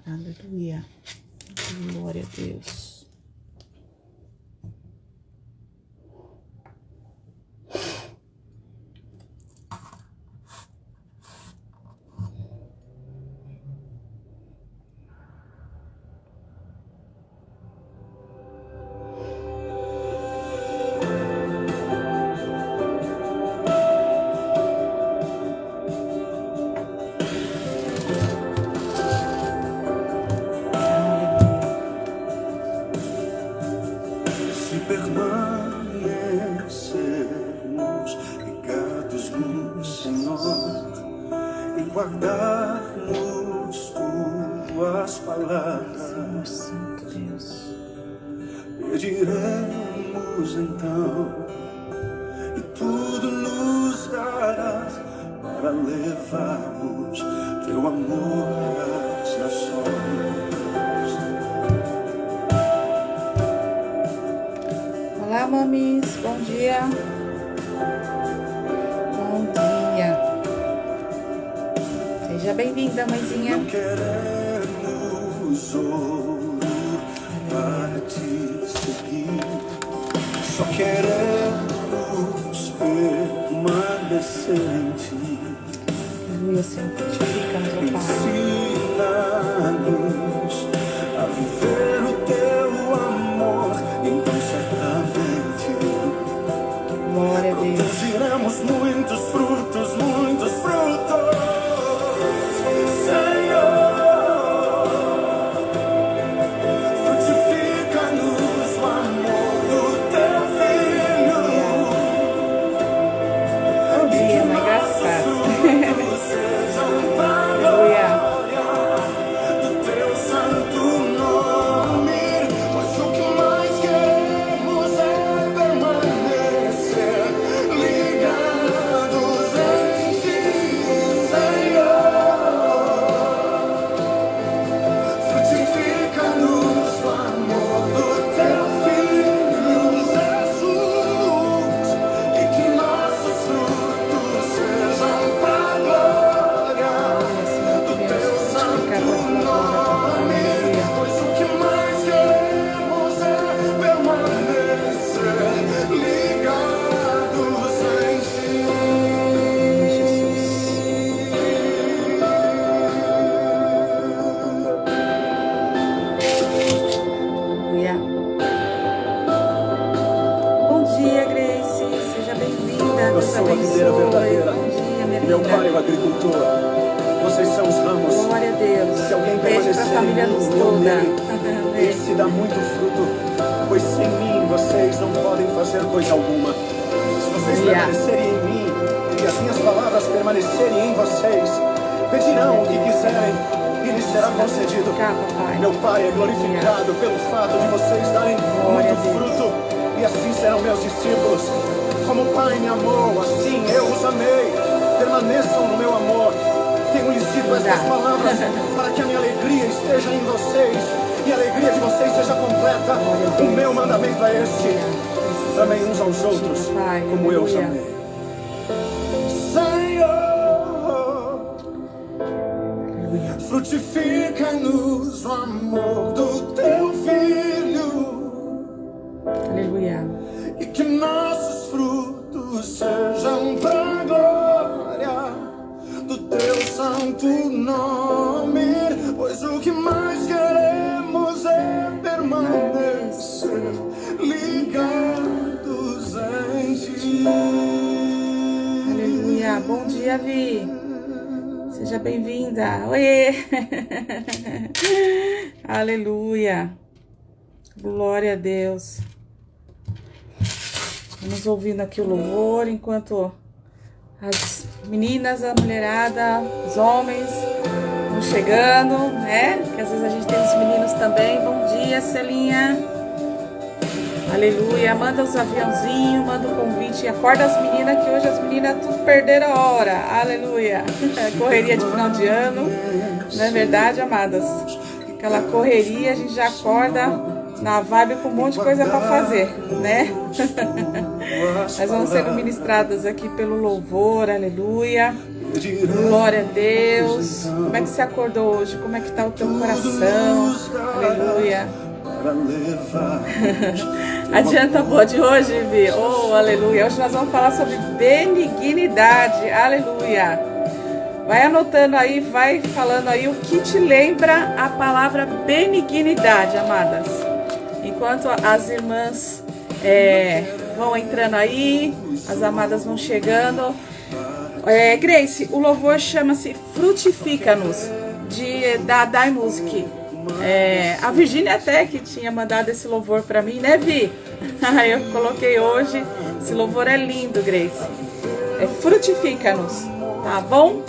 Aleluia. Glória a Deus. Permanecermos ligados no Senhor e guardarmos tuas palavras, Santo Deus. pediremos então e tudo nos darás para levarmos teu amor às nações. Olá, mamis, bom dia. Bom dia. Seja bem-vinda, mãezinha. Não queremos ouro para te seguir, só queremos permanecer em ti. Aleluia, Senhor, fortifica-nos, ó Pai. Ensina-nos a viver o teu amor, então certamente Glória a Deus. produziremos muitos frutos, muitos frutos, Senhor. Frutifica-nos o amor do teu Filho. Bom dia, mãe, graças a Deus. Aleluia. Do teu santo nome, pois o que mais queremos é permanecer ligados em ti, Senhor. Frutifica-nos o amor do teu Filho Jesus, e que nossos frutos sejam para a glória do teu santo nome, pois o que mais queremos é permanecer ligados em ti. Aleluia. Bom dia, Grace. Seja bem-vinda. Eu Deus sou a videira abençoe. verdadeira. Bom dia, minha Meu pai é o linda. agricultor. Vocês são os ramos. Glória a Deus. Se alguém Beijo pra permanecer família em nos mim, eu toda. nele, Amém. esse dá muito fruto, pois sem mim vocês não podem fazer coisa alguma. Se vocês Aleluia. permanecerem em mim e as minhas palavras permanecerem em vocês, pedirão o que quiserem e lhes será concedido. Cá, papai. Meu Pai é glorificado pelo fato de vocês darem Glória muito a Deus. fruto, e assim serão meus discípulos. Como o Pai me amou, assim eu os amei. Permaneçam no meu amor. Tenho lhes dito estas palavras para que a minha alegria esteja em vocês e a alegria de vocês seja completa. O meu mandamento é este: amem uns aos outros Pai, como eu os aleluia. amei. Senhor, Aleluia. frutifica-nos o amor do teu Filho, Aleluia. e que nossos frutos sejam para a glória do teu santo nome, pois o que mais queremos é permanecer ligados em ti. Aleluia. Bom dia, Vi. Seja bem-vinda. Oiê. Aleluia. Glória a Deus. Vamos ouvindo aqui o louvor enquanto as meninas, a mulherada, os homens vão chegando, né? Que às vezes a gente tem os meninos também. Bom dia, Celinha. Aleluia. Manda os aviãozinhos, manda o convite. Acorda as meninas, que hoje as meninas tudo perderam a hora. Aleluia. Correria de final de ano. Não é verdade, amadas? Aquela correria, a gente já acorda na vibe com um monte de coisa para fazer, né? Nós vamos ser ministradas aqui pelo louvor, aleluia. Glória a Deus. Como é que você acordou hoje? Como é que está o teu coração? Aleluia. Adianta boa de hoje, Vi. Oh, aleluia. Hoje nós vamos falar sobre benignidade. Aleluia. Vai anotando aí, vai falando aí o que te lembra a palavra benignidade, amadas. Enquanto as irmãs vão entrando aí, as amadas vão chegando. Grace, o louvor chama-se Frutifica-nos, da Dai Music. A Virgínia até que tinha mandado esse louvor para mim, né, Vi? Eu coloquei hoje. Esse louvor é lindo, Grace. Frutifica-nos, tá bom?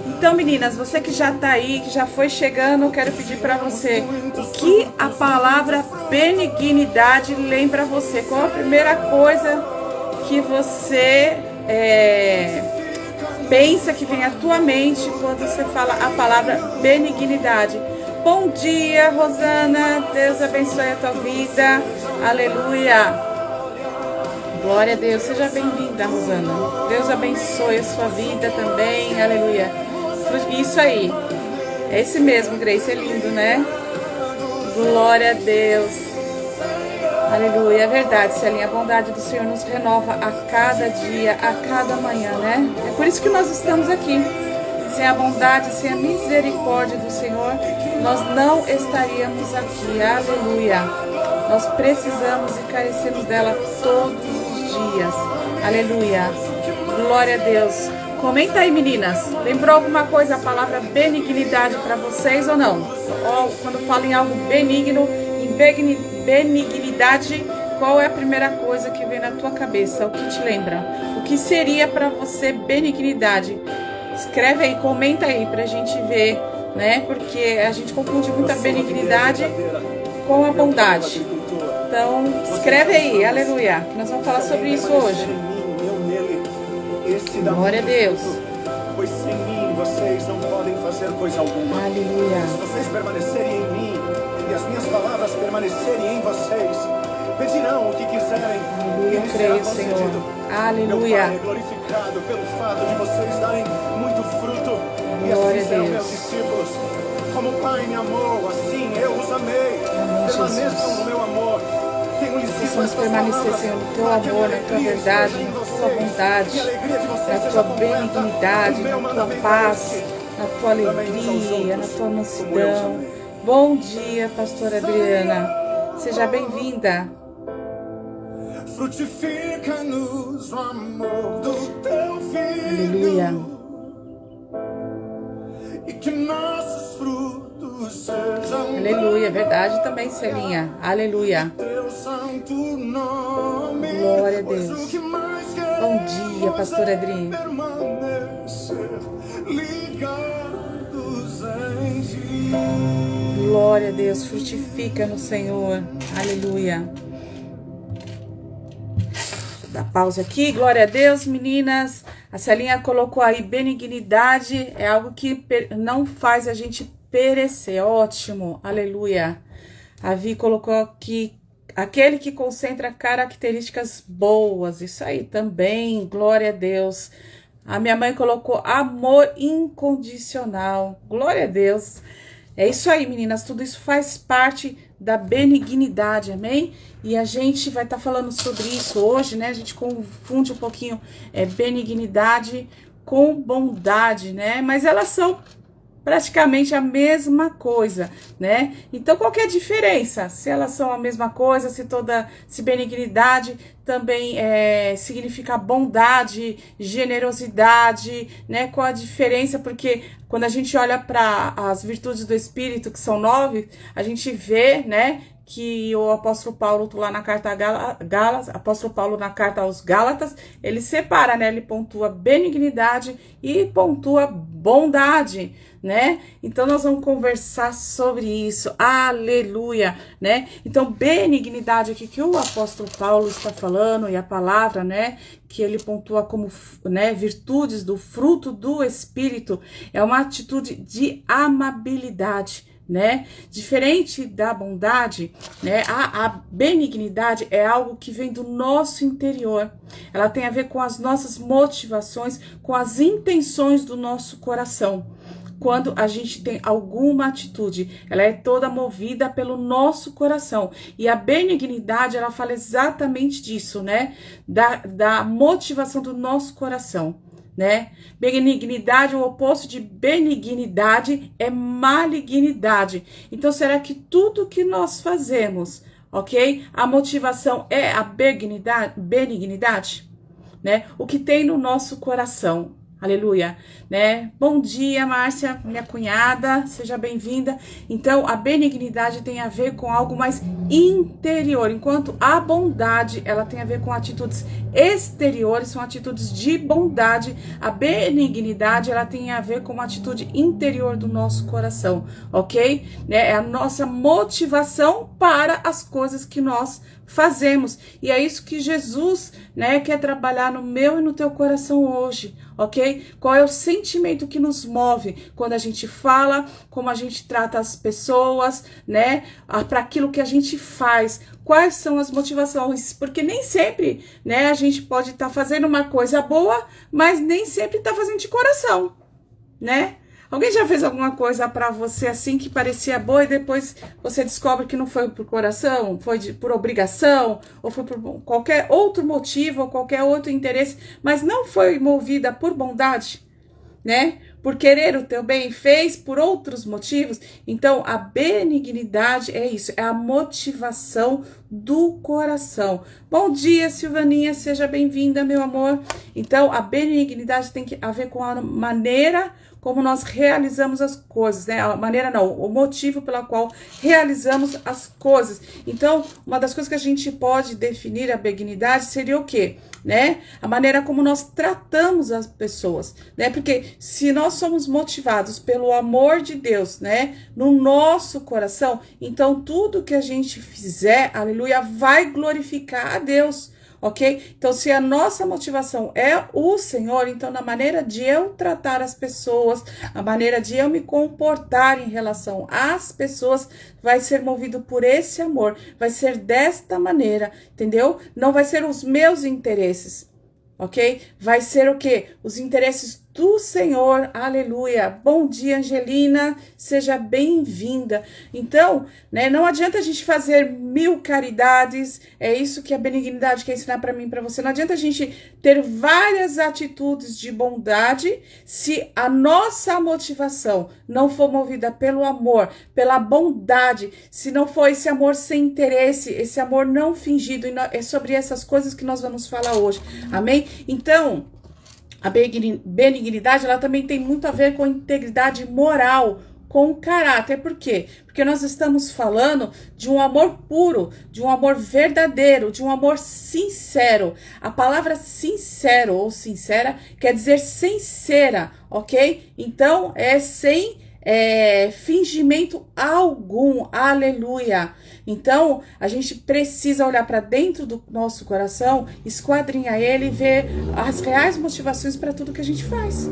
Então, meninas, você que já tá aí, que já foi chegando, eu quero pedir para você o que a palavra benignidade lembra você. Qual a primeira coisa que você pensa que vem à tua mente quando você fala a palavra benignidade? Bom dia, Rosana. Deus abençoe a tua vida. Aleluia. Glória a Deus. Seja bem-vinda, Rosana. Deus abençoe a sua vida também. Aleluia. Isso aí. É esse mesmo, Grace. É lindo, né? Glória a Deus. Aleluia. É verdade, Celinha. A bondade do Senhor nos renova a cada dia, a cada manhã, né? É por isso que nós estamos aqui. Sem a bondade, sem a misericórdia do Senhor, nós não estaríamos aqui. Aleluia. Nós precisamos e carecemos dela todos os dias. Aleluia. Glória a Deus. Comenta aí, meninas. Lembrou alguma coisa a palavra benignidade para vocês ou não? Ou quando fala em algo benigno, em benignidade, qual é a primeira coisa que vem na tua cabeça? O que te lembra? O que seria para você benignidade? Escreve aí, comenta aí pra gente ver, né? Porque a gente confunde muito a benignidade com a bondade. Então, escreve aí, aleluia, que nós vamos falar sobre isso hoje. Glória a Deus. Pois sem mim vocês não podem fazer coisa alguma. Aleluia. Se vocês permanecerem em mim e as minhas palavras permanecerem em vocês, pedirão o que quiserem. Aleluia, eu creio, Senhor. Aleluia. Meu Pai é glorificado pelo fato de vocês darem muito fruto. Glória e assim serão a Deus. meus discípulos. Como o Pai me amou, assim eu os amei. Amém, Permaneçam Jesus. no meu amor. Possamos permanecer, Senhor, no teu amor, na tua verdade, na tua bondade, na tua benignidade, na tua paz, na tua alegria, na tua mansidão. Bom dia, pastora Adriana. Seja bem-vinda. Frutifica-nos o amor do teu filho. Aleluia. E que nossos frutos sejam. Aleluia, verdade também, Celinha. Aleluia. Teu santo nome. Glória a Deus. Bom dia, pastora Adriana. Permanecer ligados em ti. Glória a Deus, frutifica no Senhor. Aleluia. Dá pausa aqui, glória a Deus, meninas. A Celinha colocou aí, benignidade é algo que não faz a gente perecer. Ótimo, aleluia. A Vi colocou aqui, aquele que concentra características boas. Isso aí também, glória a Deus. A minha mãe colocou amor incondicional. Glória a Deus. É isso aí, meninas. Tudo isso faz parte da benignidade, amém? E a gente vai estar falando sobre isso hoje, né? A gente confunde um pouquinho benignidade com bondade, né? Mas elas são praticamente a mesma coisa, né? Então, qual que é a diferença? Se elas são a mesma coisa, se benignidade também significa bondade, generosidade, né? Qual a diferença? Porque quando a gente olha para as virtudes do Espírito, que são 9, a gente vê, né? Que o apóstolo Paulo, lá na carta a apóstolo Paulo na carta aos Gálatas, ele separa, né? Ele pontua benignidade e pontua bondade, né? Então nós vamos conversar sobre isso. Aleluia, né? Então benignidade aqui que o apóstolo Paulo está falando e a palavra, né, que ele pontua como, né, virtudes do fruto do Espírito, é uma atitude de amabilidade, né? Diferente da bondade, né? A benignidade é algo que vem do nosso interior. Ela tem a ver com as nossas motivações, com as intenções do nosso coração. Quando a gente tem alguma atitude, ela é toda movida pelo nosso coração. E a benignidade, ela fala exatamente disso, né? Da motivação do nosso coração, né? Benignidade, o oposto de benignidade é malignidade. Então, será que tudo que nós fazemos, ok? A motivação é a benignidade, né? O que tem no nosso coração. Aleluia, né? Bom dia, Márcia, minha cunhada, seja bem-vinda. Então, a benignidade tem a ver com algo mais interior, enquanto a bondade, ela tem a ver com atitudes exteriores, são atitudes de bondade. A benignidade, ela tem a ver com uma atitude interior do nosso coração, ok? Né? É a nossa motivação para as coisas que nós fazemos. E é isso que Jesus, né, quer trabalhar no meu e no teu coração hoje, ok? Qual é o sentimento que nos move quando a gente fala, como a gente trata as pessoas, né, para aquilo que a gente faz. Quais são as motivações? Porque nem sempre, né, a gente pode estar fazendo uma coisa boa, mas nem sempre está fazendo de coração, né? Alguém já fez alguma coisa pra você assim que parecia boa e depois você descobre que não foi por coração, foi por obrigação, ou foi por qualquer outro motivo, ou qualquer outro interesse, mas não foi movida por bondade, né? Por querer o teu bem, fez por outros motivos. Então, a benignidade é isso, é a motivação do coração. Bom dia, Silvaninha, seja bem-vinda, meu amor. Então, a benignidade tem a ver com a maneira como nós realizamos as coisas, né? A maneira não, o motivo pela qual realizamos as coisas. Então, uma das coisas que a gente pode definir a benignidade seria o quê? Né? A maneira como nós tratamos as pessoas, né? Porque se nós somos motivados pelo amor de Deus, né? No nosso coração, então tudo que a gente fizer, aleluia, vai glorificar a Deus. Ok? Então, se a nossa motivação é o Senhor, então na maneira de eu tratar as pessoas, a maneira de eu me comportar em relação às pessoas, vai ser movido por esse amor, vai ser desta maneira, entendeu? Não vai ser os meus interesses, ok? Vai ser o quê? Os interesses do Senhor, aleluia. Bom dia, Angelina, seja bem-vinda. Então, né, não adianta a gente fazer 1000 caridades, é isso que a benignidade quer ensinar para mim e para você. Não adianta a gente ter várias atitudes de bondade se a nossa motivação não for movida pelo amor, pela bondade, se não for esse amor sem interesse, esse amor não fingido. E é sobre essas coisas que nós vamos falar hoje, amém? Então, a benignidade, ela também tem muito a ver com integridade moral, com caráter. Por quê? Porque nós estamos falando de um amor puro, de um amor verdadeiro, de um amor sincero. A palavra sincero ou sincera quer dizer sincera, ok? Então, é sem fingimento algum, aleluia. Então, a gente precisa olhar para dentro do nosso coração, esquadrinhar ele e ver as reais motivações para tudo que a gente faz.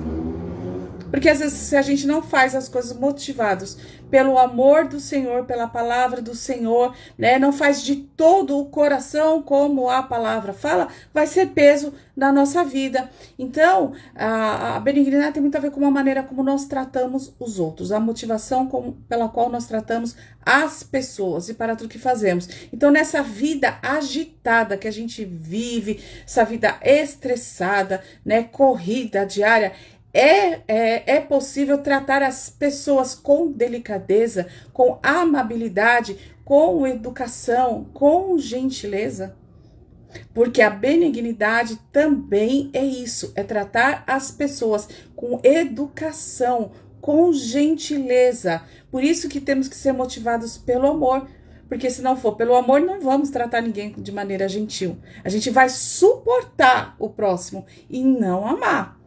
Porque às vezes se a gente não faz as coisas motivadas pelo amor do Senhor, pela palavra do Senhor, né, não faz de todo o coração como a palavra fala, vai ser peso na nossa vida. Então, a benignidade tem muito a ver com a maneira como nós tratamos os outros, a motivação pela qual nós tratamos as pessoas e para tudo que fazemos. Então, nessa vida agitada que a gente vive, essa vida estressada, né, corrida diária, é possível tratar as pessoas com delicadeza, com amabilidade, com educação, com gentileza. Porque a benignidade também é isso, é tratar as pessoas com educação, com gentileza. Por isso que temos que ser motivados pelo amor. Porque se não for pelo amor, não vamos tratar ninguém de maneira gentil. A gente vai suportar o próximo e não amar.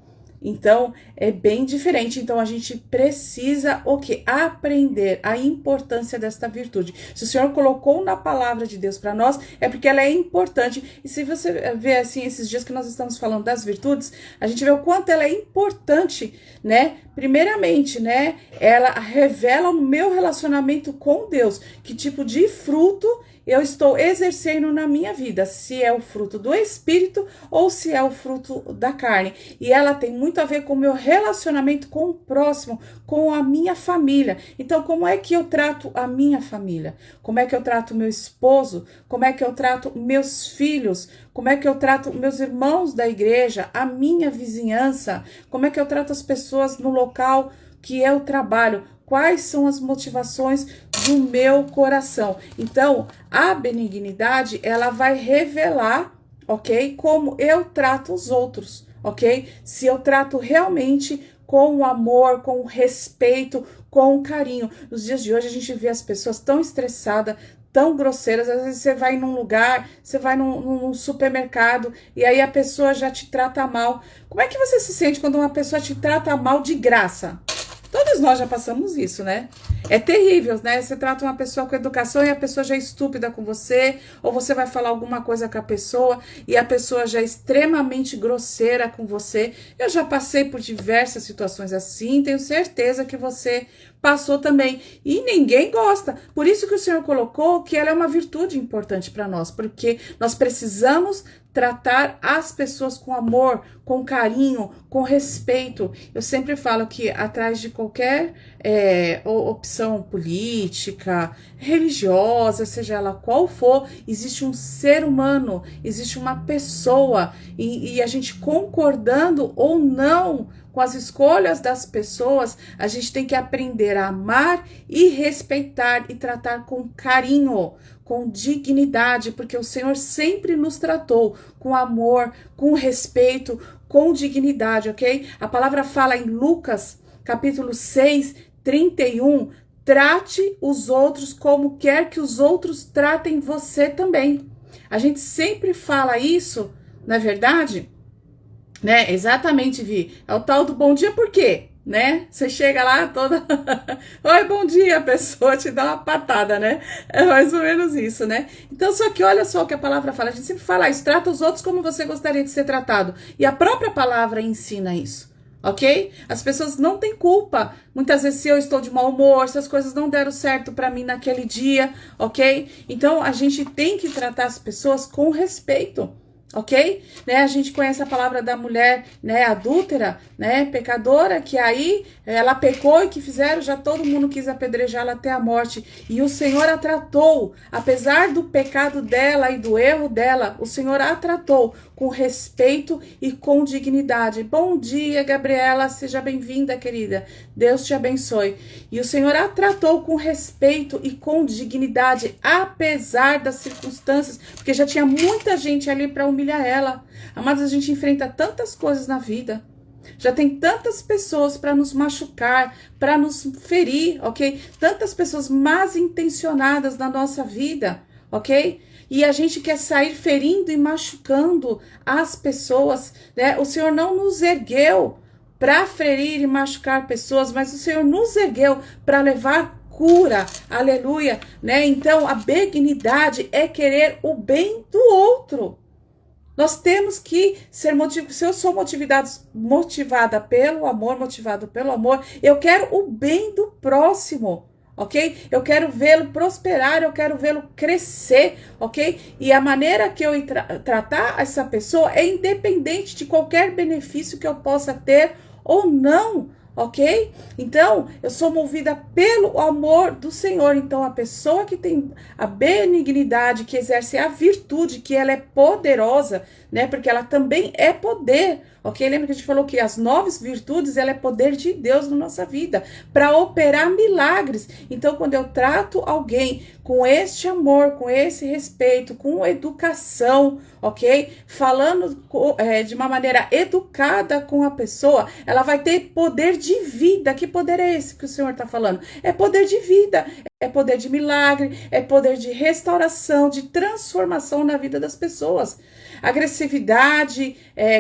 Então, é bem diferente. Então, a gente precisa o quê? Aprender a importância desta virtude. Se o Senhor colocou na palavra de Deus para nós, é porque ela é importante. E se você vê, assim, esses dias que nós estamos falando das virtudes, a gente vê o quanto ela é importante, né? Primeiramente, né? Ela revela o meu relacionamento com Deus. Que tipo de fruto eu estou exercendo na minha vida, se é o fruto do Espírito ou se é o fruto da carne. E ela tem muito a ver com o meu relacionamento com o próximo, com a minha família. Então, como é que eu trato a minha família? Como é que eu trato meu esposo? Como é que eu trato meus filhos? Como é que eu trato meus irmãos da igreja, a minha vizinhança? Como é que eu trato as pessoas no local que eu trabalho? Quais são as motivações do meu coração? Então, a benignidade, ela vai revelar, ok? Como eu trato os outros, ok? Se eu trato realmente com o amor, com o respeito, com o carinho. Nos dias de hoje, a gente vê as pessoas tão estressadas, tão grosseiras. Às vezes você vai num lugar, você vai num supermercado e aí a pessoa já te trata mal. Como é que você se sente quando uma pessoa te trata mal de graça? Todos nós já passamos isso, né? É terrível, né? Você trata uma pessoa com educação e a pessoa já é estúpida com você, ou você vai falar alguma coisa com a pessoa e a pessoa já é extremamente grosseira com você. Eu já passei por diversas situações assim, tenho certeza que você passou também. E ninguém gosta. Por isso que o Senhor colocou que ela é uma virtude importante para nós, porque nós precisamos tratar as pessoas com amor, com carinho, com respeito. Eu sempre falo que atrás de qualquer opção política, religiosa, seja ela qual for, existe um ser humano, existe uma pessoa, e a gente concordando ou não com as escolhas das pessoas, a gente tem que aprender a amar e respeitar e tratar com carinho, com dignidade, porque o Senhor sempre nos tratou com amor, com respeito, com dignidade, ok? A palavra fala em Lucas, capítulo 6, 31, trate os outros como quer que os outros tratem você também. A gente sempre fala isso, não é verdade? Né? Exatamente, Vi. É o tal do bom dia, por quê? Né? Você chega lá toda... Oi, bom dia, a pessoa te dá uma patada, né? É mais ou menos isso, né? Então, só que olha só o que a palavra fala. A gente sempre fala isso, trata os outros como você gostaria de ser tratado. E a própria palavra ensina isso, ok? As pessoas não têm culpa. Muitas vezes se eu estou de mau humor, se as coisas não deram certo para mim naquele dia, ok? Então, a gente tem que tratar as pessoas com respeito. Ok? Né? A gente conhece a palavra da mulher, né, adúltera, né, pecadora, que aí ela pecou e que fizeram, já todo mundo quis apedrejá-la até a morte. E o Senhor a tratou, apesar do pecado dela e do erro dela, o Senhor a tratou com respeito e com dignidade. Bom dia, Gabriela, seja bem-vinda, querida. Deus te abençoe. E o Senhor a tratou com respeito e com dignidade, apesar das circunstâncias, porque já tinha muita gente ali para humilhar ela. Amados, a gente enfrenta tantas coisas na vida. Já tem tantas pessoas para nos machucar, para nos ferir, ok? Tantas pessoas mal intencionadas na nossa vida, ok? E a gente quer sair ferindo e machucando as pessoas, né? O Senhor não nos ergueu para ferir e machucar pessoas, mas o Senhor nos ergueu para levar cura, aleluia, né? Então, a benignidade é querer o bem do outro. Nós temos que ser motivados. Se eu sou motivada pelo amor, motivado pelo amor, eu quero o bem do próximo, ok? Eu quero vê-lo prosperar, eu quero vê-lo crescer, ok? E a maneira que eu tratar essa pessoa é independente de qualquer benefício que eu possa ter ou não, ok? Então, eu sou movida pelo amor do Senhor. Então, a pessoa que tem a benignidade, que exerce a virtude, que ela é poderosa, né? Porque ela também é poder, ok? Lembra que a gente falou que as 9 virtudes, ela é poder de Deus na nossa vida, para operar milagres. Então, quando eu trato alguém com este amor, com esse respeito, com educação, ok? Falando de uma maneira educada com a pessoa, ela vai ter poder de vida. Que poder é esse que o Senhor está falando? É poder de vida, é poder de milagre, é poder de restauração, de transformação na vida das pessoas. Agressividade,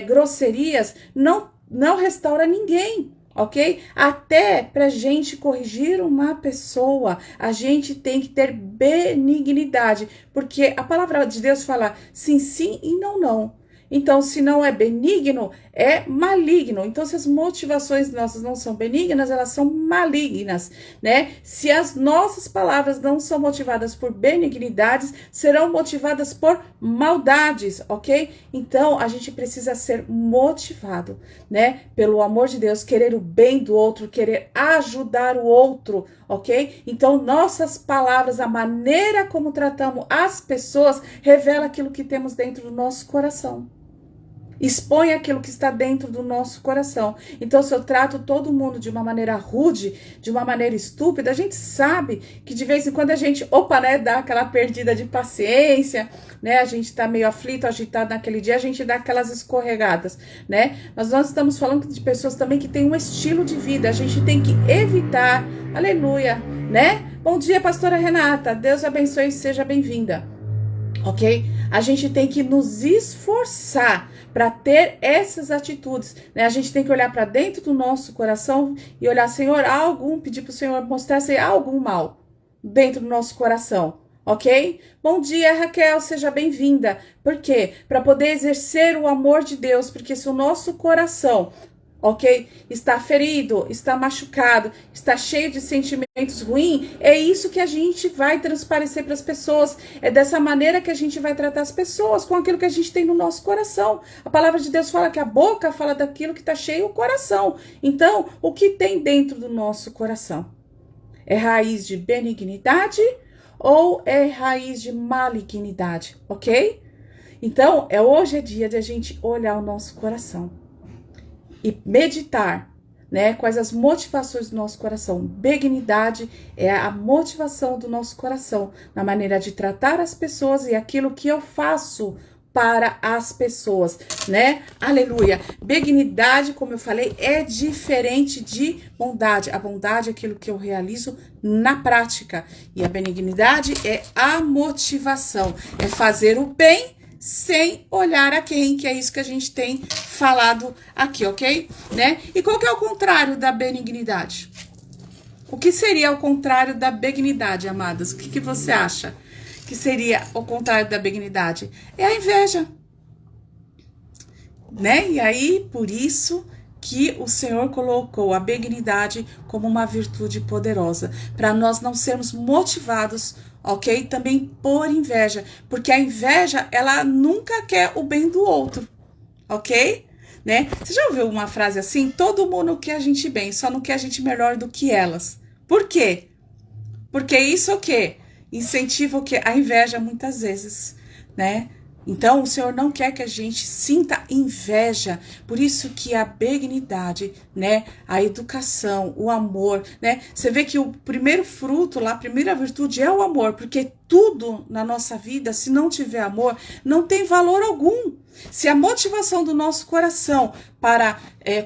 grosserias, não não restaura ninguém. Ok? Até pra gente corrigir uma pessoa, a gente tem que ter benignidade, porque a palavra de Deus fala sim, sim e não, não. Então, se não é benigno, é maligno. Então, se as motivações nossas não são benignas, elas são malignas, né? Se as nossas palavras não são motivadas por benignidades, serão motivadas por maldades, ok? Então, a gente precisa ser motivado, né? Pelo amor de Deus, querer o bem do outro, querer ajudar o outro, ok? Então, nossas palavras, a maneira como tratamos as pessoas, revela aquilo que temos dentro do nosso coração. Expõe aquilo que está dentro do nosso coração. Então, se eu trato todo mundo de uma maneira rude, de uma maneira estúpida, a gente sabe que de vez em quando a gente, né, dá aquela perdida de paciência, né? A gente tá meio aflito, agitado naquele dia, a gente dá aquelas escorregadas, né? Mas nós estamos falando de pessoas também que têm um estilo de vida. A gente tem que evitar, aleluia, né? Bom dia, pastora Renata. Deus abençoe e seja bem-vinda. Ok? A gente tem que nos esforçar para ter essas atitudes, né? A gente tem que olhar para dentro do nosso coração e olhar, Senhor, pedir para o Senhor mostrar se há algum mal dentro do nosso coração, ok? Bom dia, Raquel, seja bem-vinda. Por quê? Para poder exercer o amor de Deus, porque se o nosso coração, ok, está ferido, está machucado, está cheio de sentimentos ruins, é isso que a gente vai transparecer para as pessoas, é dessa maneira que a gente vai tratar as pessoas, com aquilo que a gente tem no nosso coração. A palavra de Deus fala que a boca fala daquilo que está cheio o coração. Então, o que tem dentro do nosso coração? É raiz de benignidade ou é raiz de malignidade, ok? Então, hoje é dia de a gente olhar o nosso coração e meditar, né? Quais as motivações do nosso coração. Benignidade é a motivação do nosso coração, na maneira de tratar as pessoas e aquilo que eu faço para as pessoas, né? Aleluia! Benignidade, como eu falei, é diferente de bondade. A bondade é aquilo que eu realizo na prática. E a benignidade é a motivação. É fazer o bem sem olhar a quem, que é isso que a gente tem falado aqui, ok? Né? E qual que é o contrário da benignidade? O que seria o contrário da benignidade, amadas? O que você acha que seria o contrário da benignidade? É a inveja, né? E aí, por isso que o Senhor colocou a benignidade como uma virtude poderosa, para nós não sermos motivados, ok? Também por inveja, porque a inveja, ela nunca quer o bem do outro, ok? Né? Você já ouviu uma frase assim? Todo mundo quer a gente bem, só não quer a gente melhor do que elas. Por quê? Porque isso o quê? Incentiva o quê? A inveja muitas vezes, né? Então, o Senhor não quer que a gente sinta inveja, por isso que a benignidade, né, a educação, o amor, né, você vê que o primeiro fruto lá, a primeira virtude é o amor, porque tudo na nossa vida, se não tiver amor, não tem valor algum. Se a motivação do nosso coração para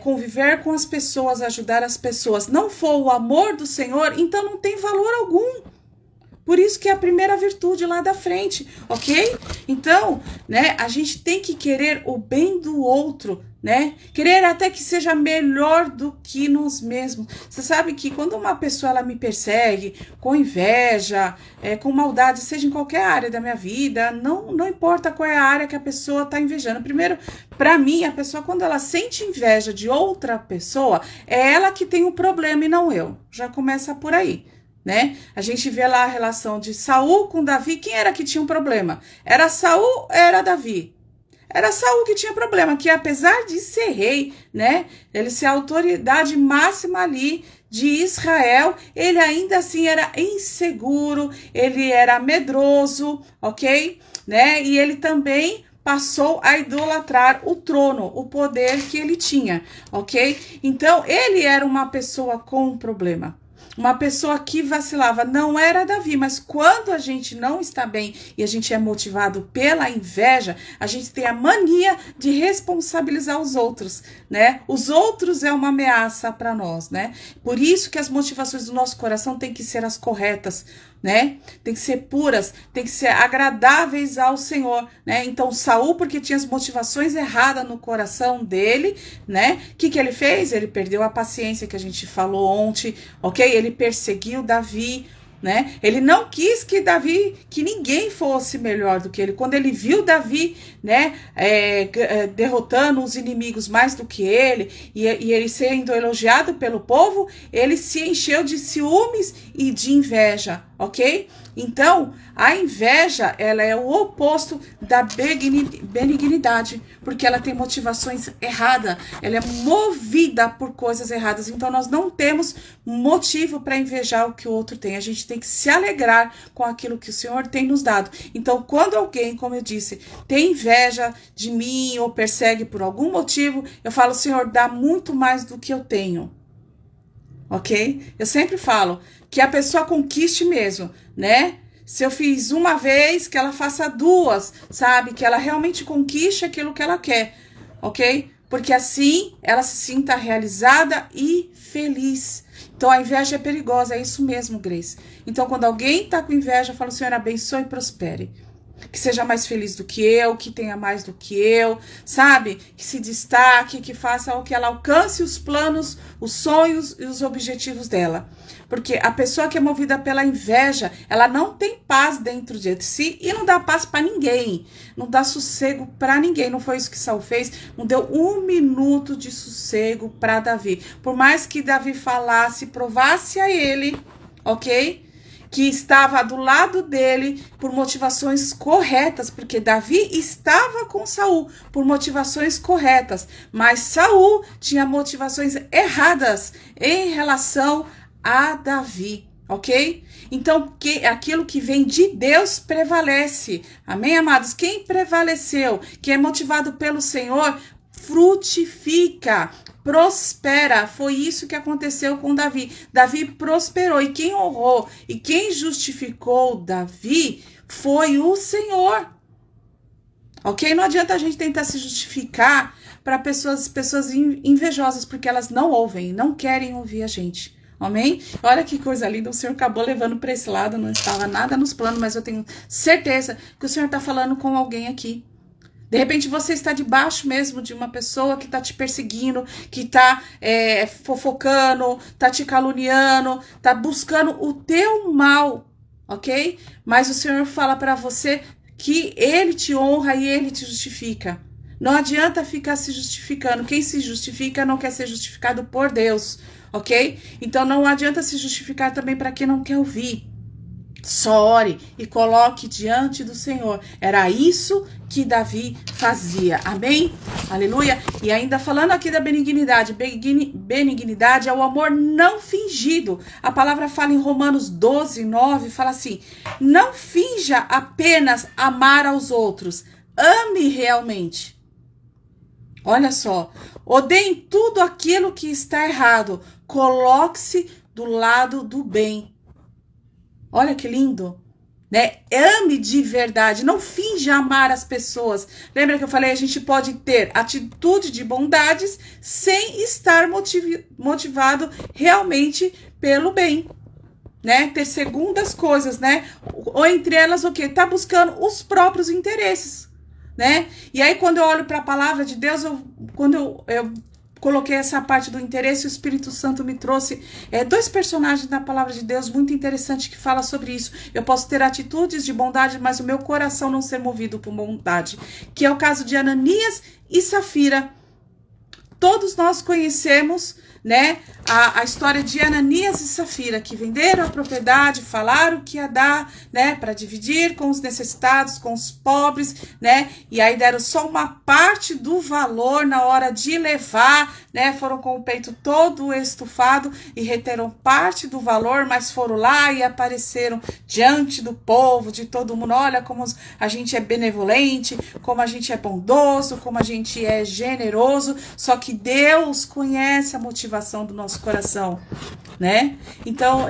conviver com as pessoas, ajudar as pessoas, não for o amor do Senhor, então não tem valor algum. Por isso que é a primeira virtude lá da frente, ok? Então, né, a gente tem que querer o bem do outro, né? Querer até que seja melhor do que nós mesmos. Você sabe que quando uma pessoa ela me persegue com inveja, com maldade, seja em qualquer área da minha vida, não importa qual é a área que a pessoa está invejando. Primeiro, para mim, a pessoa, quando ela sente inveja de outra pessoa, é ela que tem o problema e não eu. Já começa por aí. Né? A gente vê lá a relação de Saul com Davi. Quem era que tinha um problema? Era Saul ou era Davi? Era Saul que tinha problema, que apesar de ser rei, né, ele ser a autoridade máxima ali de Israel, ele ainda assim era inseguro, ele era medroso, ok? Né? E ele também passou a idolatrar o trono, o poder que ele tinha, ok? Então, ele era uma pessoa com um problema. Uma pessoa que vacilava, não era Davi, mas quando a gente não está bem e a gente é motivado pela inveja, a gente tem a mania de responsabilizar os outros, né? Os outros é uma ameaça para nós, né? Por isso que as motivações do nosso coração têm que ser as corretas, né? Tem que ser puras, tem que ser agradáveis ao Senhor, né? Então Saul, porque tinha as motivações erradas no coração dele, né? O que ele fez? Ele perdeu a paciência que a gente falou ontem, ok? Ele perseguiu Davi, né? Ele não quis que ninguém fosse melhor do que ele. Quando ele viu Davi, né, derrotando os inimigos mais do que ele, e ele sendo elogiado pelo povo, ele se encheu de ciúmes e de inveja, ok? Então, a inveja, ela é o oposto da benignidade, porque ela tem motivações erradas, ela é movida por coisas erradas. Então, nós não temos motivo para invejar o que o outro tem. A gente tem que se alegrar com aquilo que o Senhor tem nos dado. Então, quando alguém, como eu disse, tem inveja de mim ou persegue por algum motivo, eu falo, Senhor, dá muito mais do que eu tenho. Ok? Eu sempre falo que a pessoa conquiste mesmo, né? Se eu fiz uma vez, que ela faça duas, sabe? Que ela realmente conquiste aquilo que ela quer, ok? Porque assim ela se sinta realizada e feliz. Então a inveja é perigosa, é isso mesmo, Grace. Então quando alguém tá com inveja, eu falo, Senhor, abençoe e prospere. Que seja mais feliz do que eu, que tenha mais do que eu, sabe? Que se destaque, que faça o que ela alcance os planos, os sonhos e os objetivos dela. Porque a pessoa que é movida pela inveja, ela não tem paz dentro de si e não dá paz para ninguém. Não dá sossego para ninguém. Não foi isso que Saul fez. Não deu um minuto de sossego para Davi. Por mais que Davi falasse, provasse a ele, ok? Que estava do lado dele por motivações corretas, porque Davi estava com Saul por motivações corretas, mas Saul tinha motivações erradas em relação a Davi, ok? Então, aquilo que vem de Deus prevalece, amém, amados? Quem prevaleceu, que é motivado pelo Senhor, frutifica, prospera. Foi isso que aconteceu com Davi. Davi prosperou, e quem honrou e quem justificou Davi foi o Senhor. Ok? Não adianta a gente tentar se justificar para pessoas invejosas, porque elas não ouvem, não querem ouvir a gente. Amém? Olha que coisa linda, o Senhor acabou levando para esse lado, não estava nada nos planos, mas eu tenho certeza que o Senhor está falando com alguém aqui. De repente você está debaixo mesmo de uma pessoa que está te perseguindo, que está fofocando, está te caluniando, está buscando o teu mal, ok? Mas o Senhor fala para você que Ele te honra e Ele te justifica. Não adianta ficar se justificando. Quem se justifica não quer ser justificado por Deus, ok? Então não adianta se justificar também para quem não quer ouvir. Só ore e coloque diante do Senhor. Era isso que Davi fazia. Amém? Aleluia. E ainda falando aqui da benignidade. Benignidade é o amor não fingido. A palavra fala em Romanos 12, 9, fala assim: não finja apenas amar aos outros. Ame realmente. Olha só. Odeie tudo aquilo que está errado. Coloque-se do lado do bem. Olha que lindo, né? Ame de verdade, não finja amar as pessoas. Lembra que eu falei, a gente pode ter atitude de bondades sem estar motivado realmente pelo bem, né? Ter segundas coisas, né? Ou entre elas o quê? Tá buscando os próprios interesses, né? E aí quando eu olho para a palavra de Deus, quando eu coloquei essa parte do interesse, o Espírito Santo me trouxe dois personagens da palavra de Deus muito interessantes que falam sobre isso. Eu posso ter atitudes de bondade, mas o meu coração não ser movido por bondade, que é o caso de Ananias e Safira. Todos nós conhecemos, né, a história de Ananias e Safira, que venderam a propriedade, falaram que ia dar, né, para dividir com os necessitados, com os pobres, né, e aí deram só uma parte do valor na hora de levar, né, foram com o peito todo estufado e reteram parte do valor, mas foram lá e apareceram diante do povo, de todo mundo. Olha como a gente é benevolente, como a gente é bondoso, como a gente é generoso, só que Deus conhece a motivação do nosso coração, né? Então,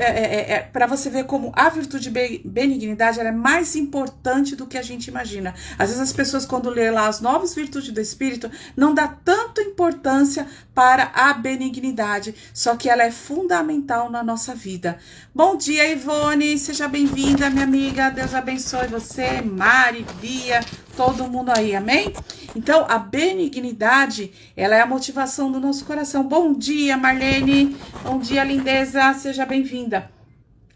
para você ver como a virtude de benignidade ela é mais importante do que a gente imagina. Às vezes as pessoas, quando lê lá as 9 virtudes do Espírito, não dá tanta importância para a benignidade, só que ela é fundamental na nossa vida. Bom dia, Ivone, seja bem-vinda, minha amiga, Deus abençoe você, Mari, Bia, todo mundo aí, amém? Então, a benignidade, ela é a motivação do nosso coração. Bom dia, Marlene, bom dia, lindeza, seja bem-vinda.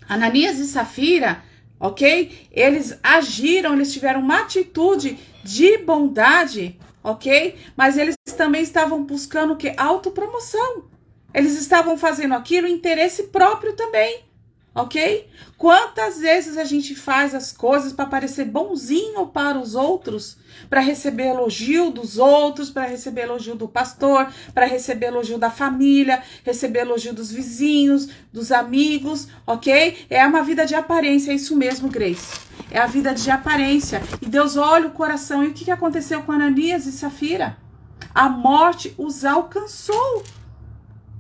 Ananias e Safira, ok? Eles agiram, eles tiveram uma atitude de bondade, ok? Mas eles também estavam buscando o quê? Autopromoção. Eles estavam fazendo aquilo em interesse próprio também, ok? Quantas vezes a gente faz as coisas para parecer bonzinho para os outros, para receber elogio dos outros, para receber elogio do pastor, para receber elogio da família, receber elogio dos vizinhos, dos amigos, ok? É uma vida de aparência, é isso mesmo, Grace. É a vida de aparência. E Deus olha o coração. E o que aconteceu com Ananias e Safira? A morte os alcançou,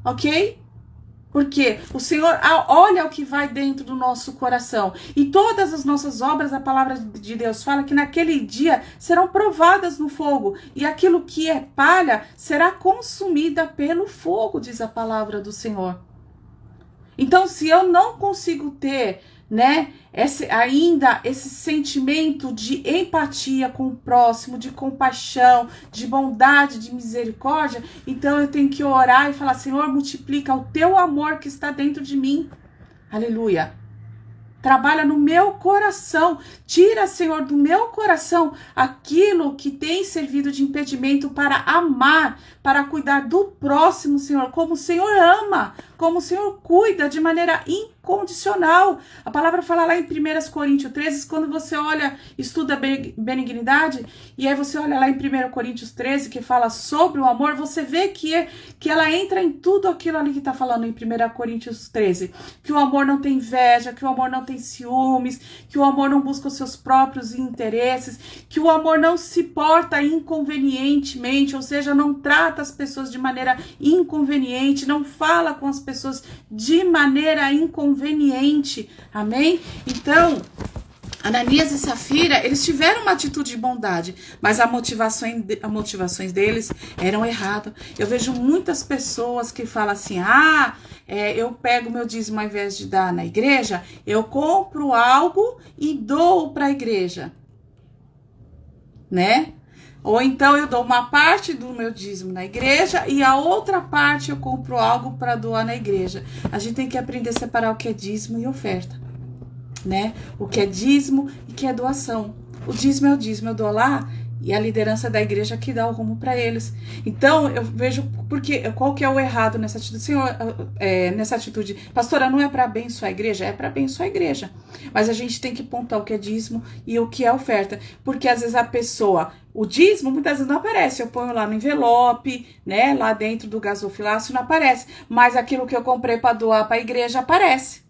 ok? Porque o Senhor olha o que vai dentro do nosso coração. E todas as nossas obras, a palavra de Deus fala que naquele dia serão provadas no fogo. E aquilo que é palha será consumida pelo fogo, diz a palavra do Senhor. Então, se eu não consigo ter, né, esse sentimento de empatia com o próximo, de compaixão, de bondade, de misericórdia, então eu tenho que orar e falar: Senhor, multiplica o teu amor que está dentro de mim. Aleluia. Trabalha no meu coração. Tira, Senhor, do meu coração aquilo que tem servido de impedimento para amar, para cuidar do próximo, Senhor, como o Senhor ama, como o Senhor cuida de maneira incondicional. A palavra fala lá em 1 Coríntios 13, quando você olha, estuda benignidade, e aí você olha lá em 1 Coríntios 13, que fala sobre o amor, você vê que ela entra em tudo aquilo ali que está falando em 1 Coríntios 13, que o amor não tem inveja, que o amor não tem ciúmes, que o amor não busca os seus próprios interesses, que o amor não se porta inconvenientemente, ou seja, não trata as pessoas de maneira inconveniente, não fala com as pessoas de maneira inconveniente, amém? Então, Ananias e Safira, eles tiveram uma atitude de bondade, mas as motivações deles eram erradas. Eu vejo muitas pessoas que falam assim: eu pego meu dízimo ao invés de dar na igreja, eu compro algo e dou para a igreja, né? Ou então eu dou uma parte do meu dízimo na igreja e a outra parte eu compro algo para doar na igreja. A gente tem que aprender a separar o que é dízimo e oferta, né? O que é dízimo e o que é doação. O dízimo é o dízimo, eu dou lá e a liderança da igreja que dá o rumo para eles. Então eu vejo qual que é o errado nessa atitude. Senhor, nessa atitude, pastora, não é para abençoar a igreja? É para abençoar a igreja, mas a gente tem que pontuar o que é dízimo e o que é oferta, porque às vezes a pessoa, o dízimo muitas vezes não aparece, eu ponho lá no envelope, né, lá dentro do gasofilácio não aparece, mas aquilo que eu comprei para doar para a igreja aparece.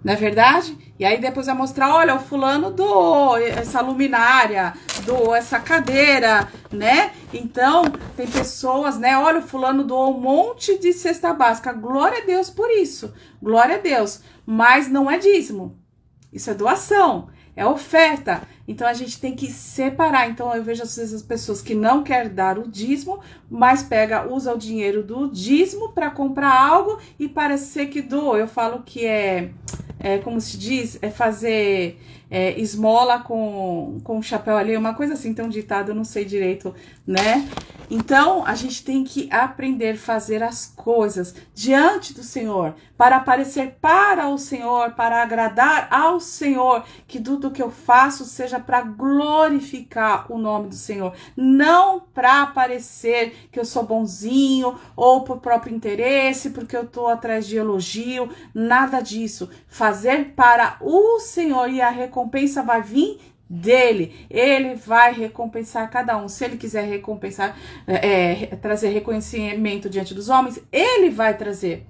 Não é verdade? E aí depois vai mostrar: olha, o fulano doou essa luminária, doou essa cadeira, né? Então, tem pessoas, né? Olha, o fulano doou um monte de cesta básica. Glória a Deus por isso. Glória a Deus. Mas não é dízimo. Isso é doação. É oferta. Então, a gente tem que separar. Então, eu vejo às vezes as pessoas que não querem dar o dízimo, mas usa o dinheiro do dízimo para comprar algo e parecer que doou. Eu falo que como se diz, fazer esmola com chapéu ali, uma coisa assim, tem um ditado, eu não sei direito, né? Então, a gente tem que aprender a fazer as coisas diante do Senhor, para aparecer para o Senhor, para agradar ao Senhor, que tudo que eu faço seja para glorificar o nome do Senhor, não para parecer que eu sou bonzinho, ou por próprio interesse, porque eu tô atrás de elogio, nada disso. Fazer para o Senhor, e a recompensa vai vir dele. Ele vai recompensar cada um. Se ele quiser recompensar, trazer reconhecimento diante dos homens, ele vai trazer,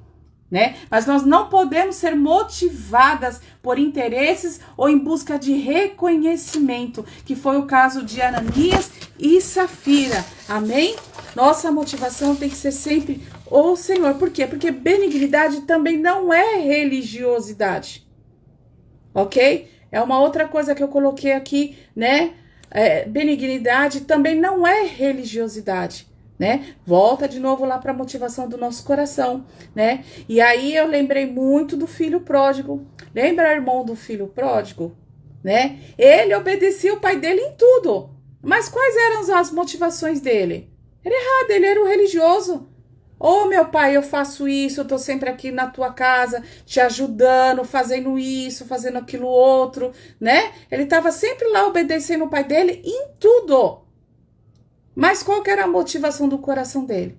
né? Mas nós não podemos ser motivadas por interesses ou em busca de reconhecimento, que foi o caso de Ananias e Safira. Amém? Nossa motivação tem que ser sempre o Senhor. Por quê? Porque benignidade também não é religiosidade. Ok? É uma outra coisa que eu coloquei aqui, né? Benignidade também não é religiosidade. né? Volta de novo lá para a motivação do nosso coração, né? E aí eu lembrei muito do filho pródigo. Lembra, irmão, do filho pródigo, né? Ele obedecia o pai dele em tudo. Mas quais eram as motivações dele? Era errado, ele era um religioso. Ô, meu pai, eu faço isso, eu tô sempre aqui na tua casa, te ajudando, fazendo isso, fazendo aquilo outro, né? Ele tava sempre lá obedecendo o pai dele em tudo. Mas qual que era a motivação do coração dele?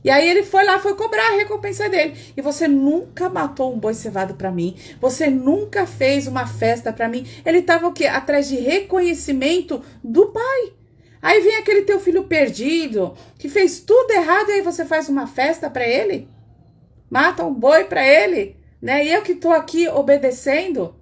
E aí ele foi lá, foi cobrar a recompensa dele. E você nunca matou um boi cevado para mim. Você nunca fez uma festa para mim. Ele tava o quê? Atrás de reconhecimento do pai. Aí vem aquele teu filho perdido, que fez tudo errado, e aí você faz uma festa para ele? Mata um boi para ele, né? E eu que tô aqui obedecendo,